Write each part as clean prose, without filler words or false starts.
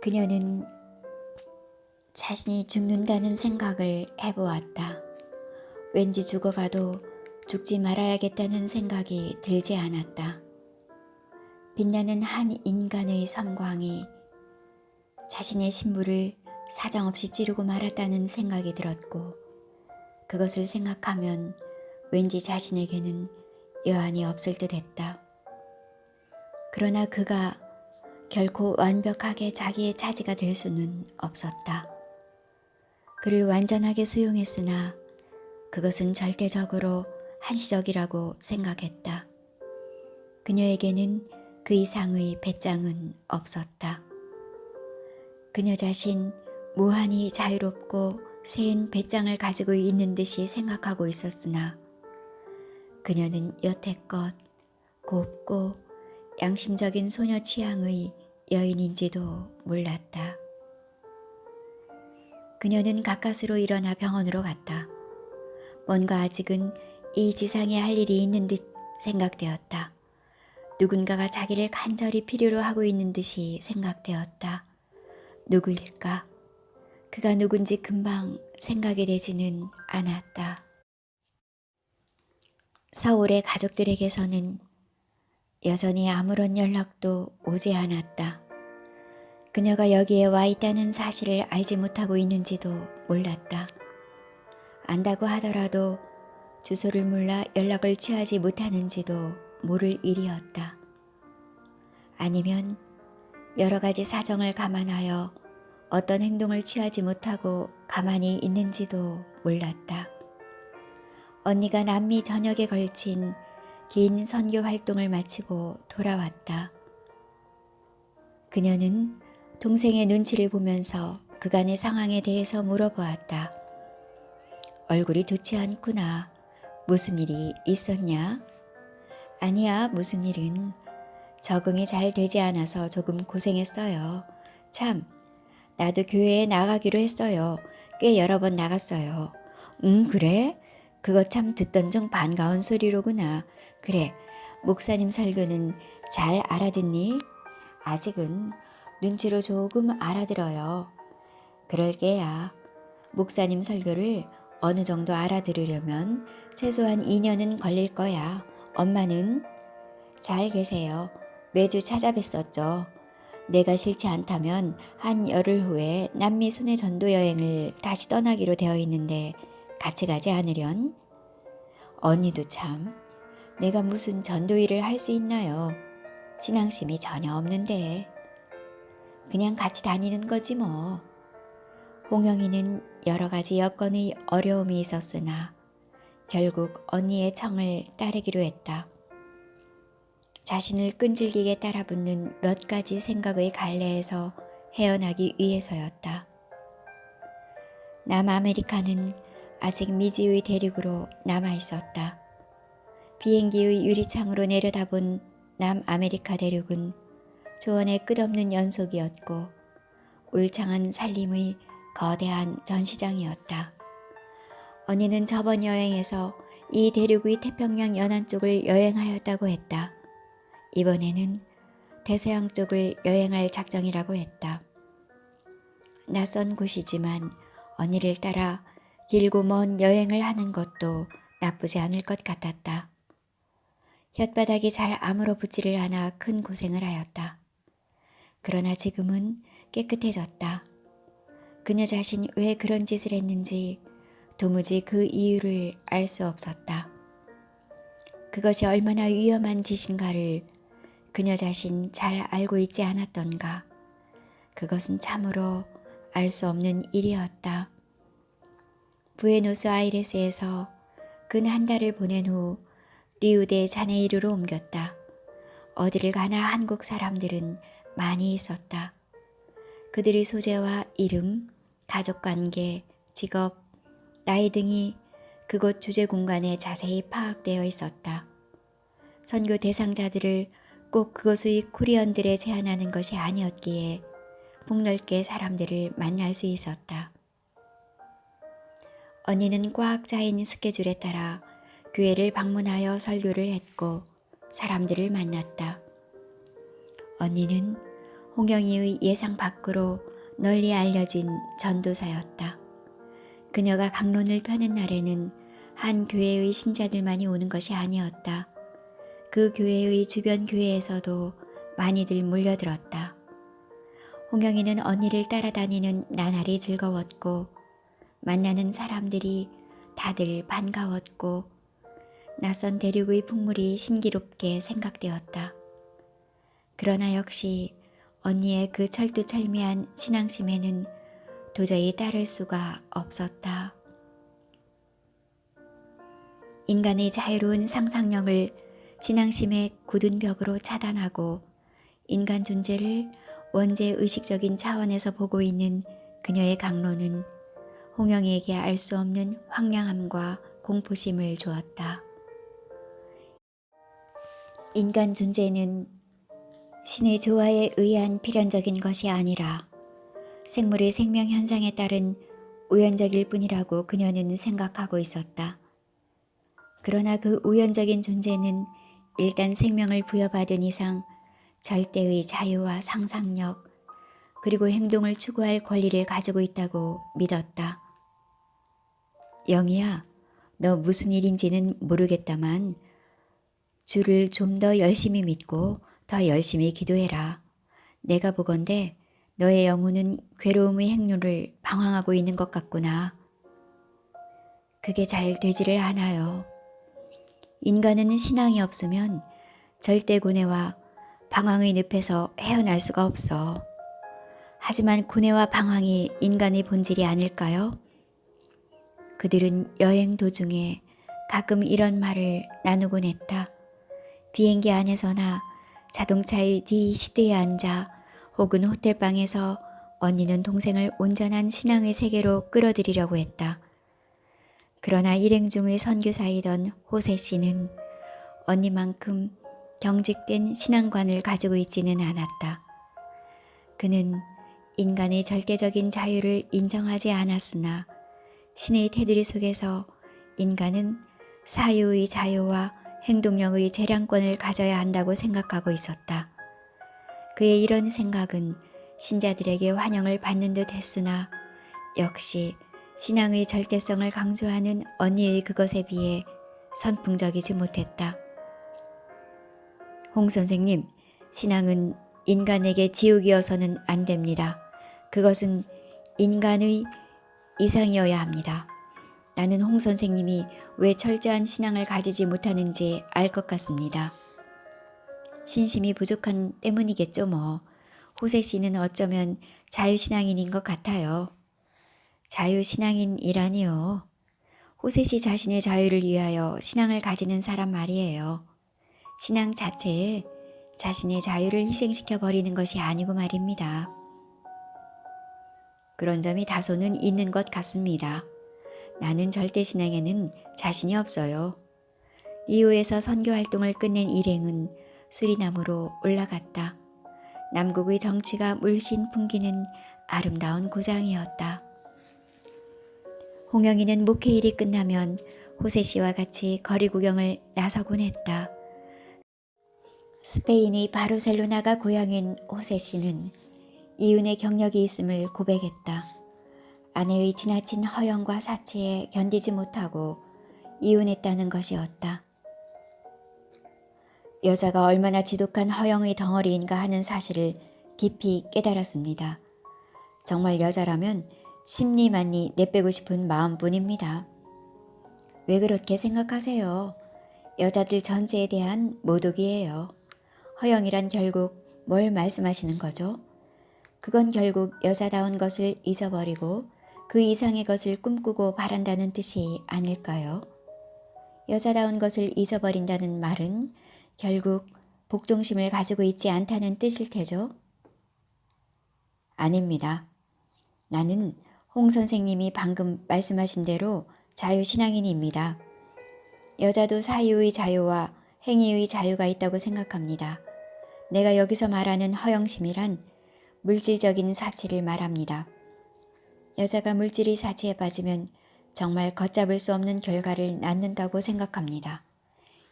그녀는 자신이 죽는다는 생각을 해보았다. 왠지 죽어가도 죽지 말아야겠다는 생각이 들지 않았다. 빛나는 한 인간의 섬광이 자신의 신부를 사정없이 찌르고 말았다는 생각이 들었고, 그것을 생각하면 왠지 자신에게는 여한이 없을 듯 했다. 그러나 그가 결코 완벽하게 자기의 차지가 될 수는 없었다. 그를 완전하게 수용했으나 그것은 절대적으로 한시적이라고 생각했다. 그녀에게는 그 이상의 배짱은 없었다. 그녀 자신 무한히 자유롭고 새은 배짱을 가지고 있는 듯이 생각하고 있었으나 그녀는 여태껏 곱고 양심적인 소녀 취향의 여인인지도 몰랐다. 그녀는 가까스로 일어나 병원으로 갔다. 뭔가 아직은 이 지상에 할 일이 있는 듯 생각되었다. 누군가가 자기를 간절히 필요로 하고 있는 듯이 생각되었다. 누구일까? 그가 누군지 금방 생각이 되지는 않았다. 서울의 가족들에게서는 여전히 아무런 연락도 오지 않았다. 그녀가 여기에 와 있다는 사실을 알지 못하고 있는지도 몰랐다. 안다고 하더라도 주소를 몰라 연락을 취하지 못하는지도 모를 일이었다. 아니면 여러 가지 사정을 감안하여 어떤 행동을 취하지 못하고 가만히 있는지도 몰랐다. 언니가 남미 전역에 걸친 긴 선교 활동을 마치고 돌아왔다. 그녀는 동생의 눈치를 보면서 그간의 상황에 대해서 물어보았다. 얼굴이 좋지 않구나. 무슨 일이 있었냐? 아니야, 무슨 일은. 적응이 잘 되지 않아서 조금 고생했어요. 참, 나도 교회에 나가기로 했어요. 꽤 여러 번 나갔어요. 그래? 그거 참 듣던 중 반가운 소리로구나. 그래, 목사님 설교는 잘 알아듣니? 아직은 눈치로 조금 알아들어요. 그럴 게야. 목사님 설교를 어느 정도 알아들으려면 최소한 2년은 걸릴 거야. 엄마는? 잘 계세요. 매주 찾아뵀었죠. 내가 싫지 않다면 한 열흘 후에 남미 순회 전도 여행을 다시 떠나기로 되어 있는데 같이 가지 않으련? 언니도 참, 내가 무슨 전도 일을 할 수 있나요? 신앙심이 전혀 없는데. 그냥 같이 다니는 거지 뭐. 홍영이는 여러 가지 여건의 어려움이 있었으나 결국 언니의 청을 따르기로 했다. 자신을 끈질기게 따라붙는 몇 가지 생각의 갈래에서 헤어나기 위해서였다. 남아메리카는 아직 미지의 대륙으로 남아있었다. 비행기의 유리창으로 내려다본 남아메리카 대륙은 조언의 끝없는 연속이었고 울창한 살림의 거대한 전시장이었다. 언니는 저번 여행에서 이 대륙의 태평양 연안 쪽을 여행하였다고 했다. 이번에는 대서양 쪽을 여행할 작정이라고 했다. 낯선 곳이지만 언니를 따라 길고 먼 여행을 하는 것도 나쁘지 않을 것 같았다. 혓바닥이 잘 아무러 붙지를 않아 큰 고생을 하였다. 그러나 지금은 깨끗해졌다. 그녀 자신이 왜 그런 짓을 했는지 도무지 그 이유를 알 수 없었다. 그것이 얼마나 위험한 짓인가를 그녀 자신 잘 알고 있지 않았던가. 그것은 참으로 알 수 없는 일이었다. 부에노스아이레스에서 근 한 달을 보낸 후 리우데 자네이루로 옮겼다. 어디를 가나 한국 사람들은 많이 있었다. 그들의 소재와 이름, 가족관계, 직업, 나이 등이 그곳 주재 공간에 자세히 파악되어 있었다. 선교 대상자들을 꼭 그곳의 코리언들에 제한하는 것이 아니었기에 폭넓게 사람들을 만날 수 있었다. 언니는 꽉 짜인 스케줄에 따라 교회를 방문하여 설교를 했고 사람들을 만났다. 언니는 홍영이의 예상 밖으로 널리 알려진 전도사였다. 그녀가 강론을 펴는 날에는 한 교회의 신자들만이 오는 것이 아니었다. 그 교회의 주변 교회에서도 많이들 몰려들었다. 홍영이는 언니를 따라다니는 나날이 즐거웠고 만나는 사람들이 다들 반가웠고 낯선 대륙의 풍물이 신기롭게 생각되었다. 그러나 역시 언니의 그 철두철미한 신앙심에는 도저히 따를 수가 없었다. 인간의 자유로운 상상력을 신앙심의 굳은 벽으로 차단하고 인간 존재를 원죄 의식적인 차원에서 보고 있는 그녀의 강론은 홍영이에게 알 수 없는 황량함과 공포심을 주었다. 인간 존재는 신의 조화에 의한 필연적인 것이 아니라 생물의 생명 현상에 따른 우연적일 뿐이라고 그녀는 생각하고 있었다. 그러나 그 우연적인 존재는 일단 생명을 부여받은 이상 절대의 자유와 상상력 그리고 행동을 추구할 권리를 가지고 있다고 믿었다. 영희야, 너 무슨 일인지는 모르겠다만 주를 좀 더 열심히 믿고 더 열심히 기도해라. 내가 보건대 너의 영혼은 괴로움의 행로를 방황하고 있는 것 같구나. 그게 잘 되지를 않아요. 인간은 신앙이 없으면 절대 고뇌와 방황의 늪에서 헤어날 수가 없어. 하지만 고뇌와 방황이 인간의 본질이 아닐까요? 그들은 여행 도중에 가끔 이런 말을 나누곤 했다. 비행기 안에서나 자동차의 뒤 시트에 앉아 혹은 호텔방에서 언니는 동생을 온전한 신앙의 세계로 끌어들이려고 했다. 그러나 일행 중의 선교사이던 호세 씨는 언니만큼 경직된 신앙관을 가지고 있지는 않았다. 그는 인간의 절대적인 자유를 인정하지 않았으나 신의 테두리 속에서 인간은 사유의 자유와 행동력의 재량권을 가져야 한다고 생각하고 있었다. 그의 이런 생각은 신자들에게 환영을 받는 듯 했으나 역시 신앙의 절대성을 강조하는 언니의 그것에 비해 선풍적이지 못했다. 홍 선생님, 신앙은 인간에게 지옥이어서는 안 됩니다. 그것은 인간의 이상이어야 합니다. 나는 홍 선생님이 왜 철저한 신앙을 가지지 못하는지 알 것 같습니다. 신심이 부족한 때문이겠죠 뭐. 호세 씨는 어쩌면 자유신앙인인 것 같아요. 자유신앙인이라니요. 호세 씨 자신의 자유를 위하여 신앙을 가지는 사람 말이에요. 신앙 자체에 자신의 자유를 희생시켜 버리는 것이 아니고 말입니다. 그런 점이 다소는 있는 것 같습니다. 나는 절대신앙에는 자신이 없어요. 리우에서 선교활동을 끝낸 일행은 수리남으로 올라갔다. 남국의 정취가 물씬 풍기는 아름다운 고장이었다. 홍영이는 목회일이 끝나면 호세 씨와 같이 거리 구경을 나서곤 했다. 스페인의 바르셀로나가 고향인 호세 씨는 이윤의 경력이 있음을 고백했다. 아내의 지나친 허영과 사치에 견디지 못하고 이혼했다는 것이었다. 여자가 얼마나 지독한 허영의 덩어리인가 하는 사실을 깊이 깨달았습니다. 정말 여자라면 심리만이 내빼고 싶은 마음뿐입니다. 왜 그렇게 생각하세요? 여자들 전체에 대한 모독이에요. 허영이란 결국 뭘 말씀하시는 거죠? 그건 결국 여자다운 것을 잊어버리고 그 이상의 것을 꿈꾸고 바란다는 뜻이 아닐까요? 여자다운 것을 잊어버린다는 말은 결국 복종심을 가지고 있지 않다는 뜻일 테죠? 아닙니다. 나는 홍 선생님이 방금 말씀하신 대로 자유신앙인입니다. 여자도 사유의 자유와 행위의 자유가 있다고 생각합니다. 내가 여기서 말하는 허영심이란 물질적인 사치를 말합니다. 여자가 물질의 사치에 빠지면 정말 걷잡을 수 없는 결과를 낳는다고 생각합니다.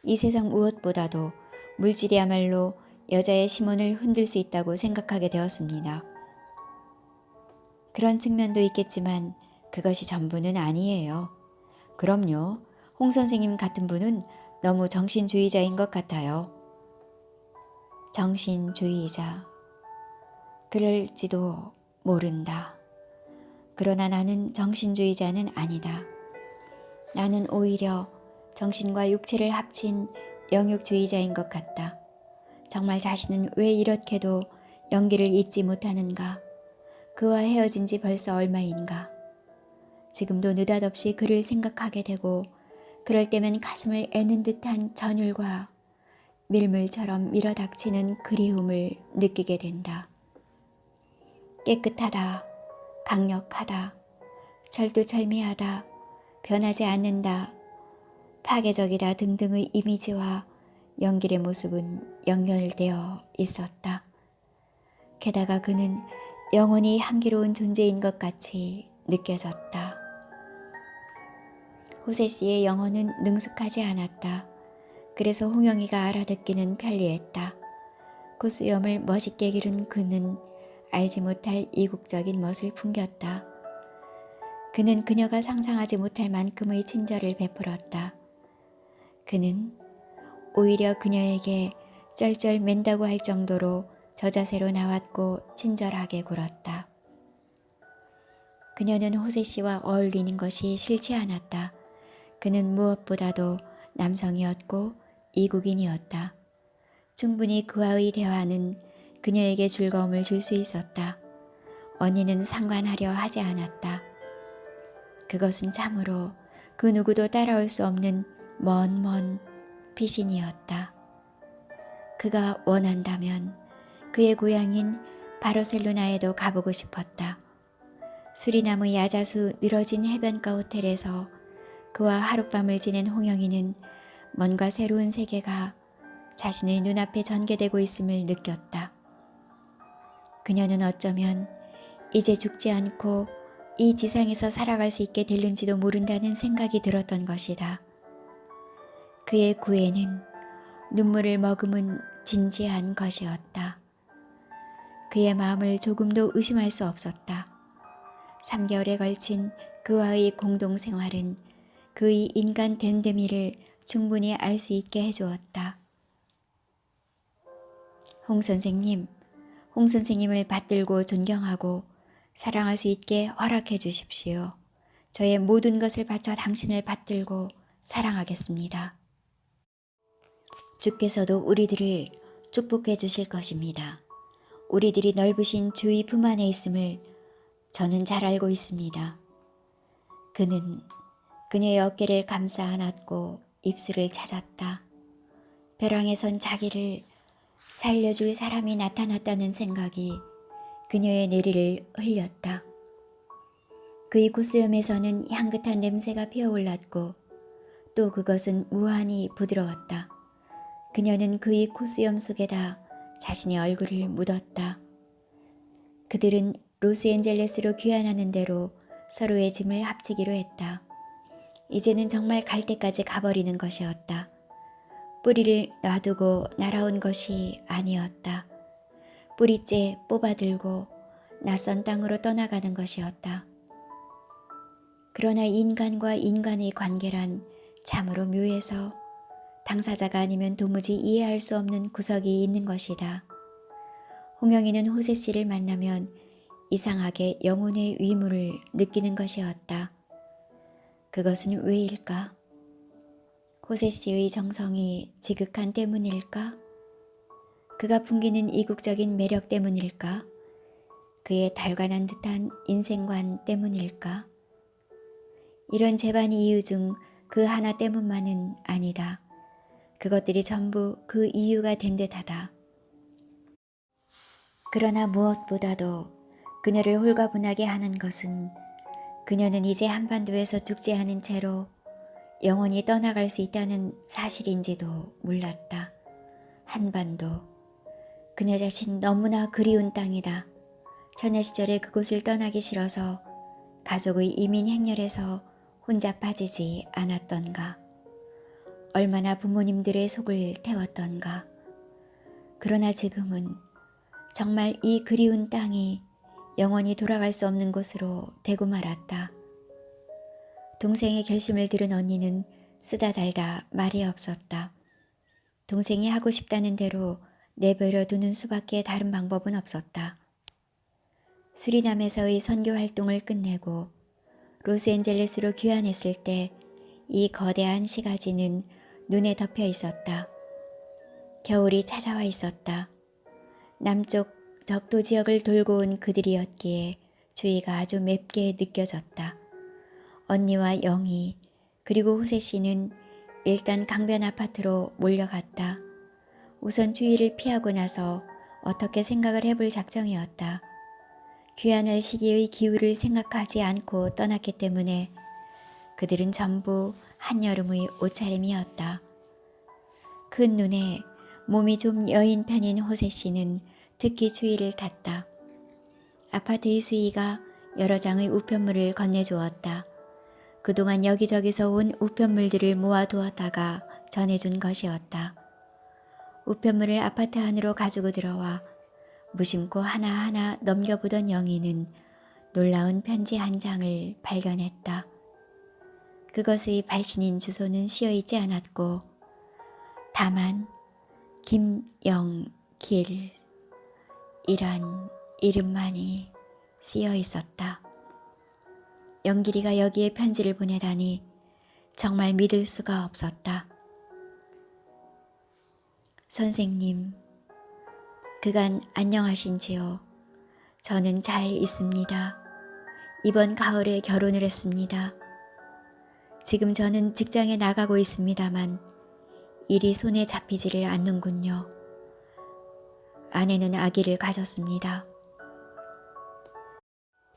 이 세상 무엇보다도 물질이야말로 여자의 심원을 흔들 수 있다고 생각하게 되었습니다. 그런 측면도 있겠지만 그것이 전부는 아니에요. 그럼요. 홍 선생님 같은 분은 너무 정신주의자인 것 같아요. 정신주의자. 그럴지도 모른다. 그러나 나는 정신주의자는 아니다. 나는 오히려 정신과 육체를 합친 영육주의자인 것 같다. 정말 자신은 왜 이렇게도 연기를 잊지 못하는가? 그와 헤어진 지 벌써 얼마인가? 지금도 느닷없이 그를 생각하게 되고 그럴 때면 가슴을 애는 듯한 전율과 밀물처럼 밀어닥치는 그리움을 느끼게 된다. 깨끗하다, 강력하다, 철두철미하다, 변하지 않는다, 파괴적이다 등등의 이미지와 연길의 모습은 연결되어 있었다. 게다가 그는 영원히 향기로운 존재인 것 같이 느껴졌다. 호세 씨의 영혼은 능숙하지 않았다. 그래서 홍영이가 알아듣기는 편리했다. 코수염을 멋있게 기른 그는 알지 못할 이국적인 멋을 풍겼다. 그는 그녀가 상상하지 못할 만큼의 친절을 베풀었다. 그는 오히려 그녀에게 쩔쩔맨다고 할 정도로 저자세로 나왔고 친절하게 굴었다. 그녀는 호세 씨와 어울리는 것이 싫지 않았다. 그는 무엇보다도 남성이었고 이국인이었다. 충분히 그와의 대화는 그녀에게 즐거움을 줄 수 있었다. 언니는 상관하려 하지 않았다. 그것은 참으로 그 누구도 따라올 수 없는 먼 피신이었다. 그가 원한다면 그의 고향인 바르셀로나에도 가보고 싶었다. 수리나무 야자수 늘어진 해변가 호텔에서 그와 하룻밤을 지낸 홍영이는 뭔가 새로운 세계가 자신의 눈앞에 전개되고 있음을 느꼈다. 그녀는 어쩌면 이제 죽지 않고 이 지상에서 살아갈 수 있게 될는지도 모른다는 생각이 들었던 것이다. 그의 구애는 눈물을 머금은 진지한 것이었다. 그의 마음을 조금도 의심할 수 없었다. 3개월에 걸친 그와의 공동생활은 그의 인간 됨됨이를 충분히 알 수 있게 해주었다. 홍 선생님을 받들고 존경하고 사랑할 수 있게 허락해 주십시오. 저의 모든 것을 바쳐 당신을 받들고 사랑하겠습니다. 주께서도 우리들을 축복해 주실 것입니다. 우리들이 넓으신 주의 품 안에 있음을 저는 잘 알고 있습니다. 그는 그녀의 어깨를 감싸 안았고 입술을 찾았다. 벼랑에 선 자기를 살려줄 사람이 나타났다는 생각이 그녀의 내리를 흘렸다. 그의 콧수염에서는 향긋한 냄새가 피어올랐고 또 그것은 무한히 부드러웠다. 그녀는 그의 콧수염 속에다 자신의 얼굴을 묻었다. 그들은 로스앤젤레스로 귀환하는 대로 서로의 짐을 합치기로 했다. 이제는 정말 갈 때까지 가버리는 것이었다. 뿌리를 놔두고 날아온 것이 아니었다. 뿌리째 뽑아들고 낯선 땅으로 떠나가는 것이었다. 그러나 인간과 인간의 관계란 참으로 묘해서 당사자가 아니면 도무지 이해할 수 없는 구석이 있는 것이다. 홍영이는 호세 씨를 만나면 이상하게 영혼의 위무를 느끼는 것이었다. 그것은 왜일까? 호세 씨의 정성이 지극한 때문일까? 그가 풍기는 이국적인 매력 때문일까? 그의 달관한 듯한 인생관 때문일까? 이런 재반 이유 중 그 하나 때문만은 아니다. 그것들이 전부 그 이유가 된 듯하다. 그러나 무엇보다도 그녀를 홀가분하게 하는 것은 그녀는 이제 한반도에서 죽지 않은 채로 영원히 떠나갈 수 있다는 사실인지도 몰랐다. 한반도. 그녀 자신 너무나 그리운 땅이다. 처녀 시절에 그곳을 떠나기 싫어서 가족의 이민 행렬에서 혼자 빠지지 않았던가. 얼마나 부모님들의 속을 태웠던가. 그러나 지금은 정말 이 그리운 땅이 영원히 돌아갈 수 없는 곳으로 되고 말았다. 동생의 결심을 들은 언니는 쓰다 달다 말이 없었다. 동생이 하고 싶다는 대로 내버려 두는 수밖에 다른 방법은 없었다. 수리남에서의 선교 활동을 끝내고 로스앤젤레스로 귀환했을 때 이 거대한 시가지는 눈에 덮여 있었다. 겨울이 찾아와 있었다. 남쪽 적도 지역을 돌고 온 그들이었기에 주위가 아주 맵게 느껴졌다. 언니와 영희 그리고 호세 씨는 일단 강변 아파트로 몰려갔다. 우선 주위를 피하고 나서 어떻게 생각을 해볼 작정이었다. 귀환할 시기의 기후를 생각하지 않고 떠났기 때문에 그들은 전부 한여름의 옷차림이었다. 큰 눈에 몸이 좀 여인 편인 호세 씨는 특히 주의를 탔다. 아파트의 수희가 여러 장의 우편물을 건네주었다. 그동안 여기저기서 온 우편물들을 모아두었다가 전해준 것이었다. 우편물을 아파트 안으로 가지고 들어와 무심코 하나하나 넘겨보던 영희는 놀라운 편지 한 장을 발견했다. 그것의 발신인 주소는 씌어있지 않았고 다만 김영길 이란 이름만이 쓰여 있었다. 영길이가 여기에 편지를 보내다니 정말 믿을 수가 없었다. 선생님, 그간 안녕하신지요? 저는 잘 있습니다. 이번 가을에 결혼을 했습니다. 지금 저는 직장에 나가고 있습니다만 일이 손에 잡히지를 않는군요. 아내는 아기를 가졌습니다.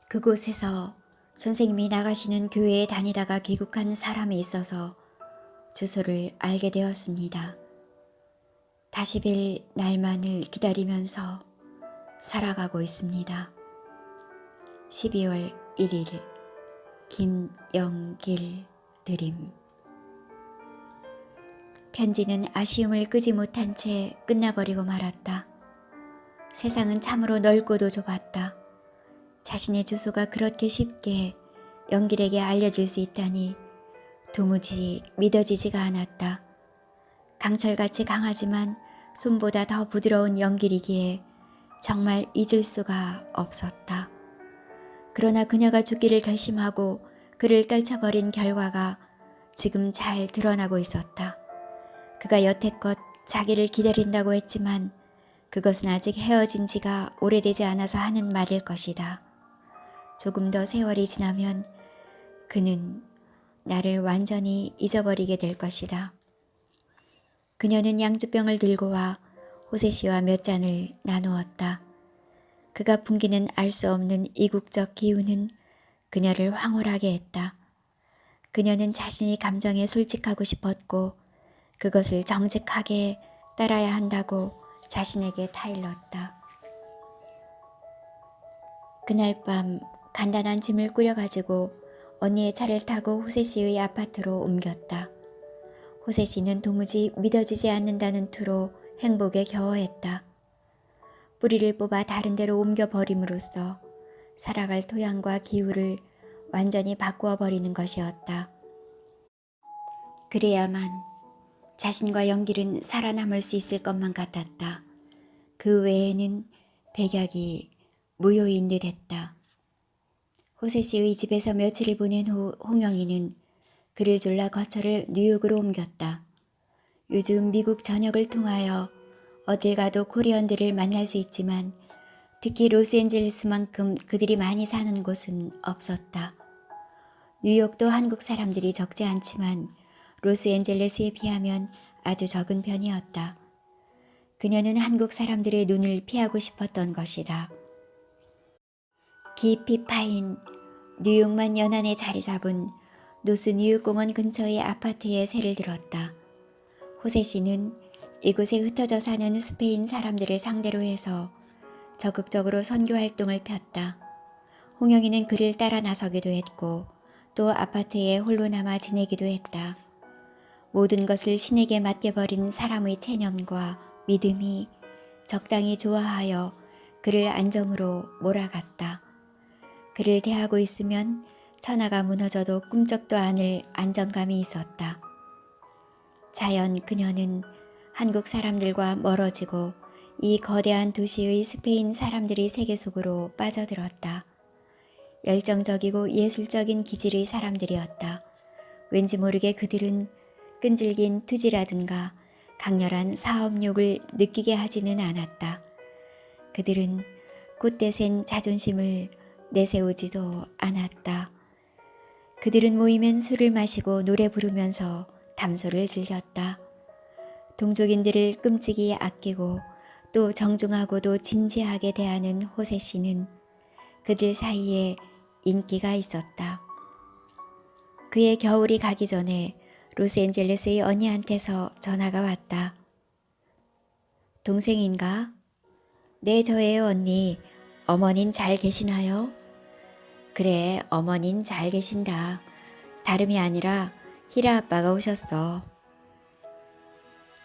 그곳에서 선생님이 나가시는 교회에 다니다가 귀국한 사람이 있어서 주소를 알게 되었습니다. 다시 뵐 날만을 기다리면서 살아가고 있습니다. 12월 1일 김영길 드림. 편지는 아쉬움을 끄지 못한 채 끝나버리고 말았다. 세상은 참으로 넓고도 좁았다. 자신의 주소가 그렇게 쉽게 영길에게 알려질 수 있다니 도무지 믿어지지가 않았다. 강철같이 강하지만 손보다 더 부드러운 영길이기에 정말 잊을 수가 없었다. 그러나 그녀가 죽기를 결심하고 그를 떨쳐버린 결과가 지금 잘 드러나고 있었다. 그가 여태껏 자기를 기다린다고 했지만 그것은 아직 헤어진 지가 오래되지 않아서 하는 말일 것이다. 조금 더 세월이 지나면 그는 나를 완전히 잊어버리게 될 것이다. 그녀는 양주병을 들고 와 호세 씨와 몇 잔을 나누었다. 그가 풍기는 알 수 없는 이국적 기운은 그녀를 황홀하게 했다. 그녀는 자신이 감정에 솔직하고 싶었고 그것을 정직하게 따라야 한다고 자신에게 타일렀다. 그날 밤 간단한 짐을 꾸려가지고 언니의 차를 타고 호세 씨의 아파트로 옮겼다. 호세 씨는 도무지 믿어지지 않는다는 투로 행복에 겨워했다. 뿌리를 뽑아 다른 데로 옮겨버림으로써 살아갈 토양과 기후를 완전히 바꾸어 버리는 것이었다. 그래야만 자신과 영길은 살아남을 수 있을 것만 같았다. 그 외에는 백약이 무효인 듯 했다. 호세 씨의 집에서 며칠을 보낸 후 홍영이는 그를 졸라 거처를 뉴욕으로 옮겼다. 요즘 미국 전역을 통하여 어딜 가도 코리언들을 만날 수 있지만 특히 로스앤젤레스만큼 그들이 많이 사는 곳은 없었다. 뉴욕도 한국 사람들이 적지 않지만 로스앤젤레스에 비하면 아주 적은 편이었다. 그녀는 한국 사람들의 눈을 피하고 싶었던 것이다. 깊이 파인 뉴욕만 연안에 자리 잡은 노스 뉴욕공원 근처의 아파트에 새를 들었다. 호세 씨는 이곳에 흩어져 사는 스페인 사람들을 상대로 해서 적극적으로 선교 활동을 폈다. 홍영이는 그를 따라 나서기도 했고 또 아파트에 홀로 남아 지내기도 했다. 모든 것을 신에게 맡겨버린 사람의 체념과 믿음이 적당히 좋아하여 그를 안정으로 몰아갔다. 그를 대하고 있으면 천하가 무너져도 꿈쩍도 않을 안정감이 있었다. 자연 그녀는 한국 사람들과 멀어지고 이 거대한 도시의 스페인 사람들의 세계 속으로 빠져들었다. 열정적이고 예술적인 기질의 사람들이었다. 왠지 모르게 그들은 끈질긴 투지라든가 강렬한 사업욕을 느끼게 하지는 않았다. 그들은 곧대센 자존심을 내세우지도 않았다. 그들은 모이면 술을 마시고 노래 부르면서 담소를 즐겼다. 동족인들을 끔찍이 아끼고 또 정중하고도 진지하게 대하는 호세 씨는 그들 사이에 인기가 있었다. 그의 겨울이 가기 전에 로스앤젤레스의 언니한테서 전화가 왔다. 동생인가? 네, 저예요, 언니. 어머닌 잘 계시나요? 그래, 어머닌 잘 계신다. 다름이 아니라 히라 아빠가 오셨어.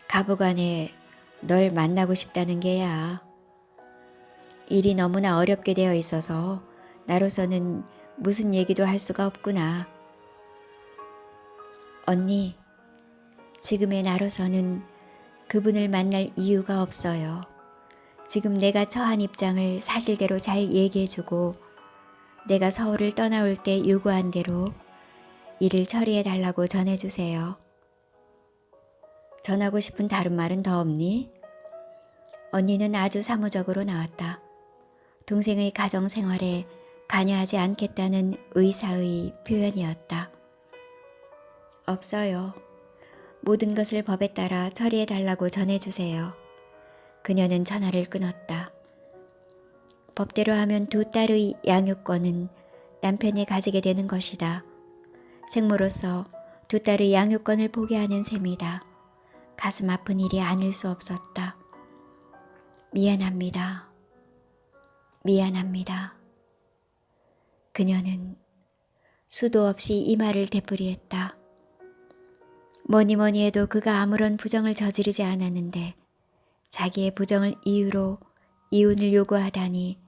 가보간에 널 만나고 싶다는 게야. 일이 너무나 어렵게 되어 있어서 나로서는 무슨 얘기도 할 수가 없구나. 언니, 지금의 나로서는 그분을 만날 이유가 없어요. 지금 내가 처한 입장을 사실대로 잘 얘기해주고 내가 서울을 떠나올 때 요구한 대로 일을 처리해달라고 전해주세요. 전하고 싶은 다른 말은 더 없니? 언니는 아주 사무적으로 나왔다. 동생의 가정생활에 관여하지 않겠다는 의사의 표현이었다. 없어요. 모든 것을 법에 따라 처리해달라고 전해주세요. 그녀는 전화를 끊었다. 법대로 하면 두 딸의 양육권은 남편이 가지게 되는 것이다. 생모로서 두 딸의 양육권을 포기하는 셈이다. 가슴 아픈 일이 아닐 수 없었다. 미안합니다. 미안합니다. 그녀는 수도 없이 이 말을 되풀이했다. 뭐니 해도 그가 아무런 부정을 저지르지 않았는데 자기의 부정을 이유로 이혼을 요구하다니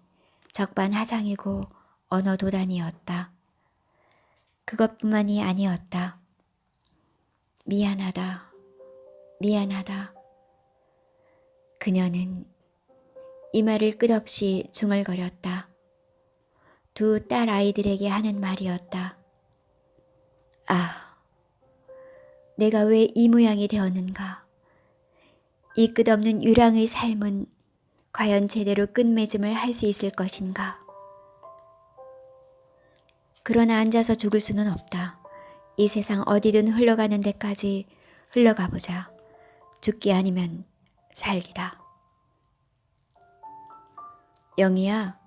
적반하장이고 언어도단이었다. 그것뿐만이 아니었다. 미안하다. 미안하다. 그녀는 이 말을 끝없이 중얼거렸다. 두 딸 아이들에게 하는 말이었다. 아, 내가 왜 이 모양이 되었는가? 이 끝없는 유랑의 삶은 과연 제대로 끝맺음을 할 수 있을 것인가? 그러나 앉아서 죽을 수는 없다. 이 세상 어디든 흘러가는 데까지 흘러가 보자. 죽기 아니면 살기다. 영희야,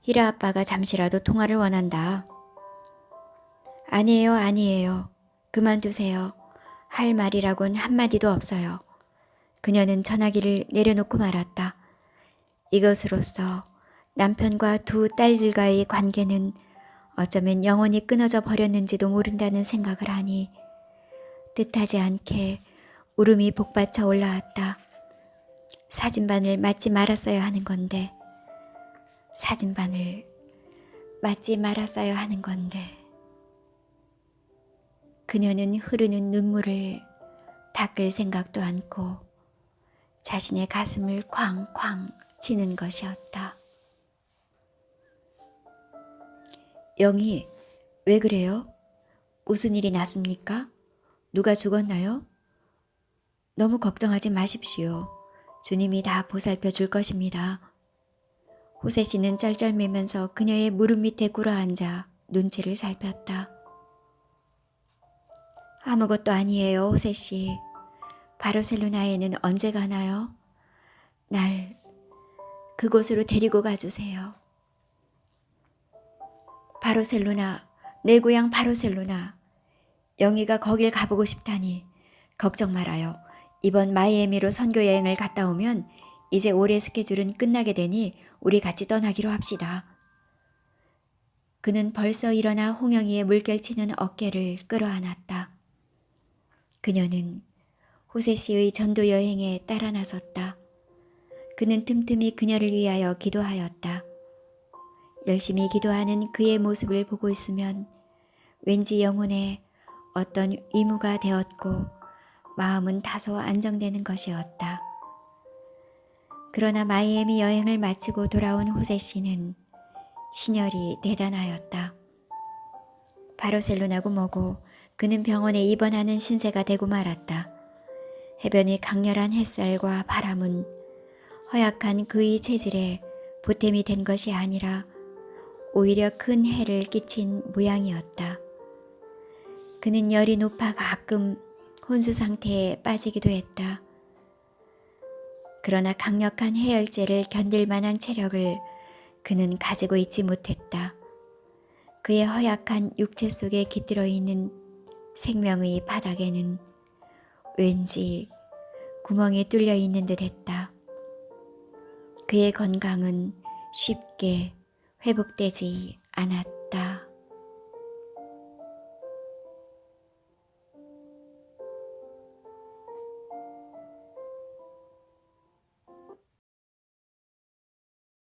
히라 아빠가 잠시라도 통화를 원한다. 아니에요, 아니에요. 그만두세요. 할 말이라곤 한마디도 없어요. 그녀는 전화기를 내려놓고 말았다. 이것으로써 남편과 두 딸들과의 관계는 어쩌면 영원히 끊어져 버렸는지도 모른다는 생각을 하니 뜻하지 않게 울음이 복받쳐 올라왔다. 사진반을 맞지 말았어야 하는 건데, 사진반을 맞지 말았어야 하는 건데. 그녀는 흐르는 눈물을 닦을 생각도 않고 자신의 가슴을 쾅쾅 치는 것이었다. 영희, 왜 그래요? 무슨 일이 났습니까? 누가 죽었나요? 너무 걱정하지 마십시오. 주님이 다 보살펴 줄 것입니다. 호세 씨는 쩔쩔매면서 그녀의 무릎 밑에 꿇어앉아 눈치를 살폈다. 아무것도 아니에요, 호세 씨. 바르셀로나에는 언제 가나요? 날 그곳으로 데리고 가주세요. 바르셀로나, 내 고향 바르셀로나. 영희가 거길 가보고 싶다니. 걱정 말아요. 이번 마이애미로 선교 여행을 갔다 오면 이제 올해 스케줄은 끝나게 되니 우리 같이 떠나기로 합시다. 그는 벌써 일어나 홍영이의 물결치는 어깨를 끌어안았다. 그녀는 호세 씨의 전도 여행에 따라 나섰다. 그는 틈틈이 그녀를 위하여 기도하였다. 열심히 기도하는 그의 모습을 보고 있으면 왠지 영혼에 어떤 위무가 되었고 마음은 다소 안정되는 것이었다. 그러나 마이애미 여행을 마치고 돌아온 호세 씨는 신혈이 대단하였다. 바르셀로나고 뭐고 그는 병원에 입원하는 신세가 되고 말았다. 해변의 강렬한 햇살과 바람은 허약한 그의 체질에 보탬이 된 것이 아니라 오히려 큰 해를 끼친 모양이었다. 그는 열이 높아 가끔 혼수 상태에 빠지기도 했다. 그러나 강력한 해열제를 견딜 만한 체력을 그는 가지고 있지 못했다. 그의 허약한 육체 속에 깃들어 있는 생명의 바닥에는 왠지 구멍이 뚫려 있는 듯 했다. 그의 건강은 쉽게 회복되지 않았다.